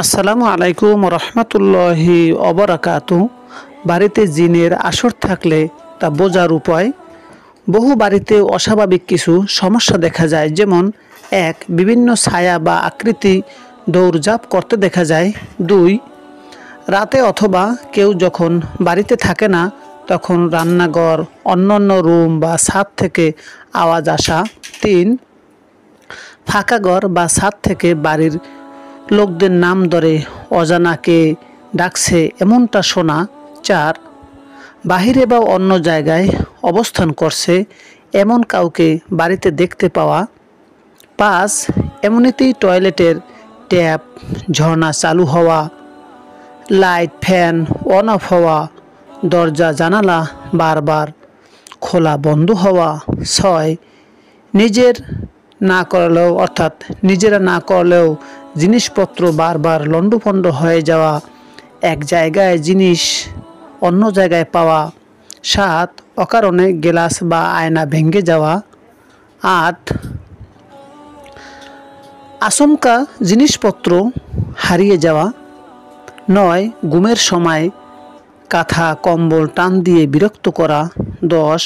আসসালামু আলাইকুম রহমতুল্লাহি অবরাকাতু। বাড়িতে জিনের আসর থাকলে তা বোঝার উপায়। বহু বাড়িতে অস্বাভাবিক কিছু সমস্যা দেখা যায়, যেমন এক, বিভিন্ন ছায়া বা আকৃতি দৌড়ঝাঁপ করতে দেখা যায়। দুই, রাতে অথবা কেউ যখন বাড়িতে থাকে না তখন রান্নাঘর, অন্যান্য রুম বা ছাদ থেকে আওয়াজ আসা। তিন, ফাঁকা ঘর বা ছাদ থেকে বাড়ির লোকদের নাম ধরে অজানাকে ডাকছে এমনটা শোনা। চার, বাহিরে বা অন্য জায়গায় অবস্থান করছে এমন কাউকে বাড়িতে দেখতে পাওয়া। পাঁচ, এমনিতেই টয়লেটের ট্যাপ, ঝর্ণা চালু হওয়া, লাইট ফ্যান অন অফ হওয়া, দরজা জানালা বারবার খোলা বন্ধ হওয়া। ছয়, নিজেরা না করলেও জিনিসপত্র বারবার লণ্ডভণ্ড হয়ে যাওয়া, এক জায়গায় জিনিস অন্য জায়গায় পাওয়া। সাত, অকারণে গ্লাস বা আয়না ভেঙে যাওয়া। আট, আচমকা জিনিসপত্র হারিয়ে যাওয়া। নয়, ঘুমের সময় কাঁথা কম্বল টান দিয়ে বিরক্ত করা। 10,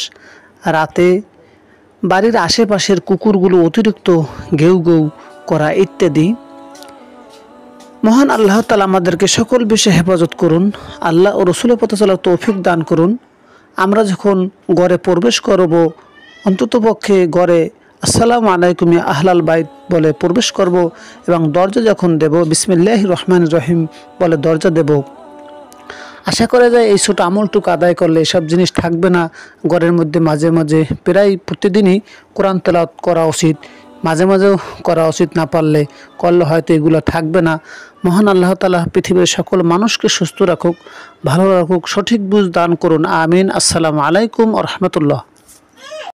রাতে বাড়ির আশেপাশের কুকুরগুলো অতিরিক্ত ঘেউ ঘেউ করা ইত্যাদি। মহান আল্লাহ তাআলা আমাদেরকে সকল বিষয়ে হেফাজত করুন। আল্লাহ ও রসুলের পথে চলার তৌফিক দান করুন। আমরা যখন ঘরে প্রবেশ করব, অন্ততপক্ষে ঘরে আসসালামু আলাইকুম ইয়া আহলাল বাইত বলে প্রবেশ করব এবং দরজা যখন দেব বিসমিল্লাহির রহমানির রহিম বলে দরজা দেব। আশা করা যায় এই ছোটো আমলটুকু আদায় করলে এসব জিনিস থাকবে না। ঘরের মধ্যে মাঝে মাঝে প্রায় প্রতিদিনই কোরআন তেলাওয়াত করা উচিত, মাঝে মাঝেও করা উচিত, না পারলে করলে হয়তো এগুলো থাকবে না। মহান আল্লাহ তাআলা পৃথিবীর সকল মানুষকে সুস্থ রাখুক, ভালো রাখুক, সঠিক বুঝ দান করুন। আমিন। আসসালামু আলাইকুম ওয়া রাহমাতুল্লাহ।